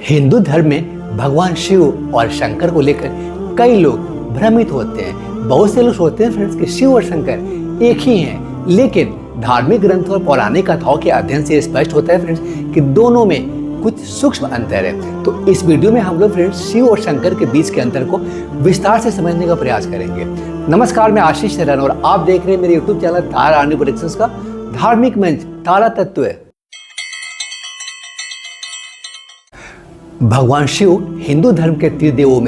हिंदू धर्म में भगवान शिव और शंकर को लेकर कई लोग भ्रमित होते हैं। बहुत से लोग सोचते हैं फ्रेंड्स कि शिव और शंकर एक ही हैं, लेकिन धार्मिक ग्रंथों और पौराणिक कथाओं के अध्ययन से स्पष्ट होता है फ्रेंड्स कि दोनों में कुछ सूक्ष्म अंतर है। तो इस वीडियो में हम लोग फ्रेंड्स शिव और शंकर के बीच के अंतर को विस्तार से समझने का प्रयास करेंगे। नमस्कार, मैं आशीष शरण और आप देख रहे हैं मेरे यूट्यूब चैनल तारा आर्मी प्रोडक्शंस का धार्मिक मंच तारा तत्व। भगवान शिव हिंदू धर्म के त्रिदेवों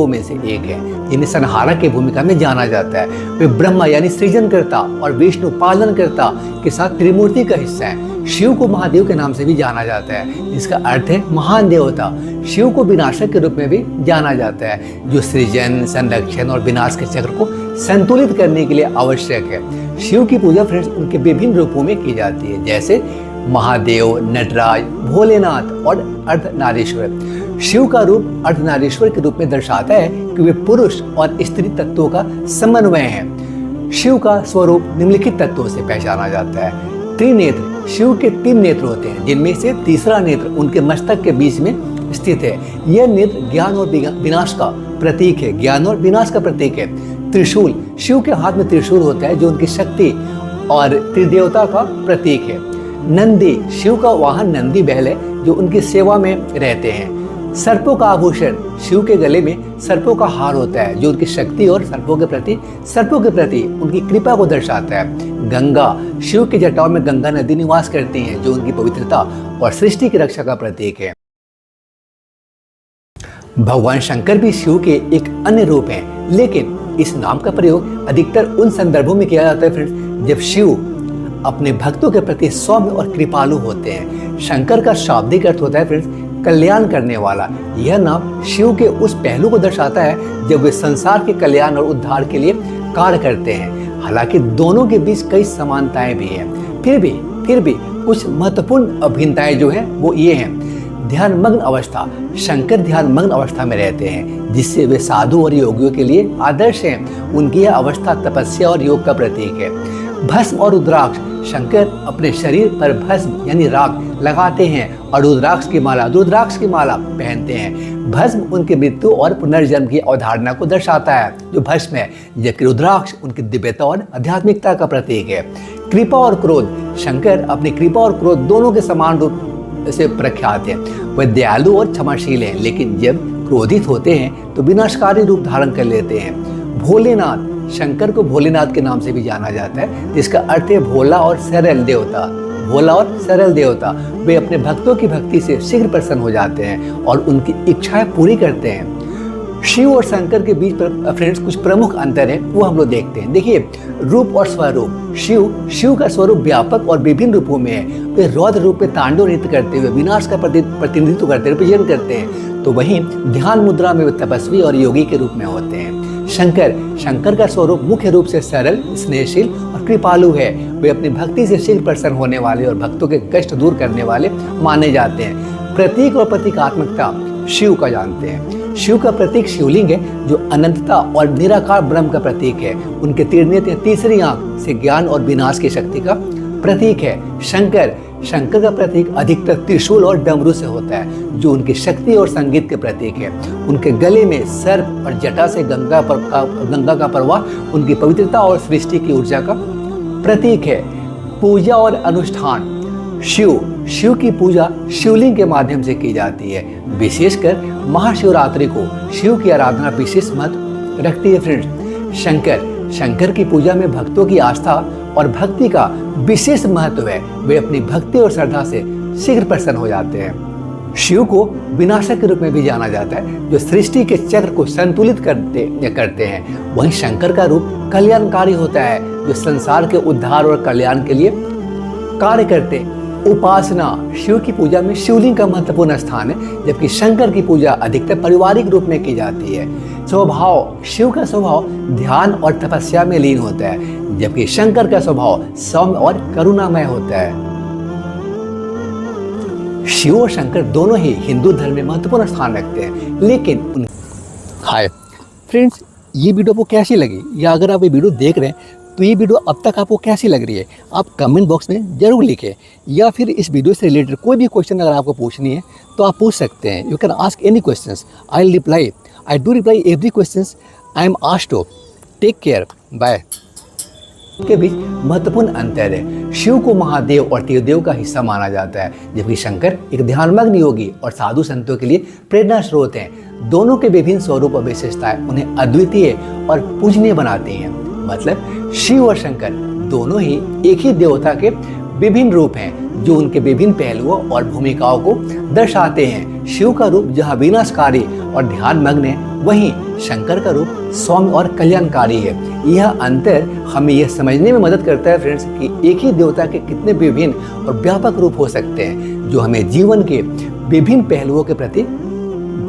में से एक है, जिन्हें संहारक की भूमिका में जाना जाता है। वे ब्रह्मा यानी सृजनकर्ता और विष्णु पालनकर्ता के साथ त्रिमूर्ति का हिस्सा है। शिव को महादेव के नाम से भी जाना जाता है, जिसका अर्थ है महान देवता। शिव को विनाशक के रूप में भी जाना जाता है, जो सृजन, संरक्षण और विनाश के चक्र को संतुलित करने के लिए आवश्यक है। शिव की पूजा फ्रेंड्स उनके विभिन्न रूपों में की जाती है, जैसे महादेव, नटराज, भोलेनाथ और अर्धनारीश्वर। शिव का रूप अर्धनारीश्वर के रूप में दर्शाता है कि वे पुरुष और स्त्री तत्वों का समन्वय है। शिव का स्वरूप निम्नलिखित तत्वों से पहचाना जाता है। त्रिनेत्र, शिव के 3 नेत्र होते हैं, जिनमें से तीसरा नेत्र उनके मस्तक के बीच में स्थित है। यह नेत्र ज्ञान और विनाश का प्रतीक है। ज्ञान और विनाश का प्रतीक है। त्रिशूल, शिव के हाथ में त्रिशूल होता है, जो उनकी शक्ति और त्रिदेवता का प्रतीक है। नंदी, शिव का वाहन नंदी बैल है, जो उनकी सेवा में रहते हैं। सर्पों का आभूषण, शिव के गले में सर्पों का हार होता है, जो उनकी शक्ति और सर्पों के प्रति उनकी कृपा को दर्शाता है। गंगा, शिव की जटाओं में गंगा नदी निवास करती है, जो उनकी पवित्रता और सृष्टि की रक्षा का प्रतीक है। भगवान शंकर भी शिव के एक अन्य रूप हैं, लेकिन इस नाम का प्रयोग अधिकतर उन संदर्भों में किया जाता है फ्रेंड्स जब शिव अपने भक्तों के प्रति सौम्य और कृपालु होते हैं। शंकर का शाब्दिक अर्थ होता है फ्रेंड्स कल्याण करने वाला। यह नाम शिव के उस पहलू को दर्शाता है जब वे संसार के कल्याण और उद्धार के लिए कार्य करते हैं। हालांकि दोनों के बीच कई समानताएं भी हैं, फिर भी कुछ महत्वपूर्ण अभिन्नताएं जो है वो ये हैं। ध्यान मग्न अवस्था, शंकर ध्यान मग्न अवस्था में रहते हैं, जिससे वे साधु और योगियों के लिए आदर्श हैं। उनकी यह अवस्था तपस्या और योग का प्रतीक है। भस्म और रुद्राक्ष, शंकर अपने शरीर पर भस्म यानी राख लगाते हैं और रुद्राक्ष की माला पहनते हैं। भस्म उनकी मृत्यु और पुनर्जन्म की अवधारणा को दर्शाता है, जो भस्म है, जबकि रुद्राक्ष उनकी दिव्यता और आध्यात्मिकता का प्रतीक है। कृपा और क्रोध, शंकर अपनी कृपा और क्रोध दोनों के समान रूप से प्रख्यात है। वे दयालु और क्षमाशील हैं, लेकिन जब क्रोधित होते हैं तो विनाशकारी रूप धारण कर लेते हैं। भोलेनाथ, शंकर को भोलेनाथ के नाम से भी जाना जाता है, जिसका अर्थ है भोला और सरल देवता। वे अपने भक्तों की भक्ति से शीघ्र प्रसन्न हो जाते हैं और उनकी इच्छाएं पूरी करते हैं। शिव और शंकर के बीच पर फ्रेंड्स कुछ प्रमुख अंतर है, वो हम लोग देखते हैं। देखिए, रूप और स्वरूप। शिव का स्वरूप व्यापक और विभिन्न रूपों में है। वे रौद्र रूप में तांडव नृत्य करते हुए विनाश का प्रतिनिधित्व रिप्रेजेंट करते हैं, तो वहीं ध्यान मुद्रा में वे तपस्वी और योगी के रूप में होते हैं। शंकर का स्वरूप मुख्य रूप से सरल, स्नेहशील और कृपालु है। वे अपनी भक्ति से शीघ्र प्रसन्न होने वाले और भक्तों के कष्ट दूर करने वाले माने जाते हैं। प्रतीक और प्रतीकात्मकता शिव का जानते हैं। शिव का प्रतीक शिवलिंग है, जो अनंतता और निराकार ब्रह्म का प्रतीक है। उनके तीर तीसरी आंख से ज्ञान और विनाश की शक्ति का प्रतीक है। शंकर का प्रतीक अधिकतर त्रिशूल और डमरू से होता है, जो उनकी शक्ति और संगीत के प्रतीक है। उनके गले में सर्प और जटा से गंगा का प्रवाह उनकी पवित्रता और सृष्टि की ऊर्जा का प्रतीक है। पूजा और अनुष्ठान, शिव की पूजा शिवलिंग के माध्यम से की जाती है। विशेषकर महाशिवरात्रि को शिव की आराधना विशेष महत्व रखती है फ्रेंड्स। शंकर की पूजा में भक्तों की आस्था और भक्ति का विशेष महत्व है। वे अपनी भक्ति और श्रद्धा से शीघ्र प्रसन्न हो जाते हैं। शिव को विनाशक के रूप में भी जाना जाता है, जो सृष्टि के चक्र को संतुलित करते हैं। वहीं शंकर का रूप कल्याणकारी होता है, जो संसार के उद्धार और कल्याण के लिए कार्य करते हैं। उपासना, शिव की पूजा में शिवलिंग का महत्वपूर्ण स्थान है, जबकि शंकर की पूजा अधिकतर पारिवारिक रूप में की जाती है। स्वभाव, शिव का स्वभाव ध्यान और तपस्या में लीन होता है, जबकि शंकर का स्वभाव सौम्य और करुणामय होता है। शिव और शंकर दोनों ही हिंदू धर्म में महत्वपूर्ण स्थान रखते हैं, लेकिन हाय फ्रेंड्स, ये वीडियो आपको कैसी लगी, या अगर आप ये वीडियो देख रहे हैं तो ये वीडियो अब तक आपको कैसी लग रही है आप कमेंट बॉक्स में ज़रूर लिखें, या फिर इस वीडियो से रिलेटेड कोई भी क्वेश्चन अगर आपको पूछनी है तो आप पूछ सकते हैं। You can ask any questions, I will reply, I do reply every questions I am asked to. Take care, bye. के बीच महत्वपूर्ण अंतर है। शिव को महादेव और त्रिदेव का हिस्सा माना जाता है, जबकि शंकर एक ध्यानमग्न योगी और साधु संतों के लिए प्रेरणा स्रोत हैं। दोनों के विभिन्न स्वरूप और विशेषताएं उन्हें अद्वितीय और पूजनीय बनाती हैं। मतलब शिव और शंकर दोनों ही एक ही देवता के विभिन्न रूप हैं, जो उनके विभिन्न पहलुओं और भूमिकाओं को दर्शाते हैं। शिव का रूप जहाँ विनाशकारी और ध्यानमग्न है, वहीं शंकर का रूप सौम्य और कल्याणकारी है। यह अंतर हमें यह समझने में मदद करता है फ्रेंड्स कि एक ही देवता के कितने विभिन्न और व्यापक रूप हो सकते हैं, जो हमें जीवन के विभिन्न पहलुओं के प्रति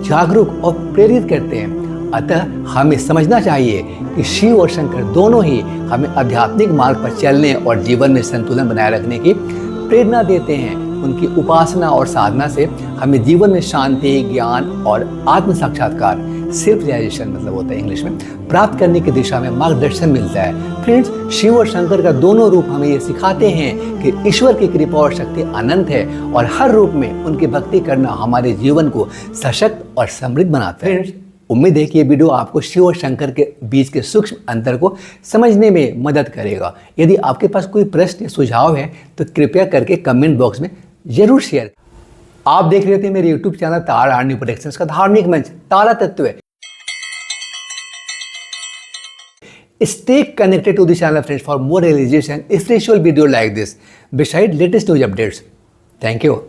जागरूक और प्रेरित करते हैं। अतः हमें समझना चाहिए कि शिव और शंकर दोनों ही हमें आध्यात्मिक मार्ग पर चलने और जीवन में संतुलन बनाए रखने की प्रेरणा देते हैं। उनकी उपासना और साधना से हमें जीवन में शांति, ज्ञान और आत्म साक्षात्कार, सेल्फ रियलाइजेशन मतलब होता है इंग्लिश में, प्राप्त करने की दिशा में मार्गदर्शन मिलता है। फ्रेंड्स, शिव और शंकर का दोनों रूप हमें ये सिखाते हैं कि ईश्वर की कृपा और शक्ति अनंत है और हर रूप में उनकी भक्ति करना हमारे जीवन को सशक्त और समृद्ध बनाता है। उम्मीद है कि ये वीडियो आपको शिव और शंकर के बीच के सूक्ष्म अंतर को समझने में मदद करेगा। यदि आपके पास कोई प्रश्न या सुझाव है तो कृपया करके कमेंट बॉक्स में जरूर शेयर। आप देख रहे थे मेरे यूट्यूब चैनल तारा आर्ट न्यू प्रोडक्शंस का धार्मिक मंच तारा तत्व। Stay connected to the channel friends for more religious and spiritual video like this. Beside latest news updates. Thank you.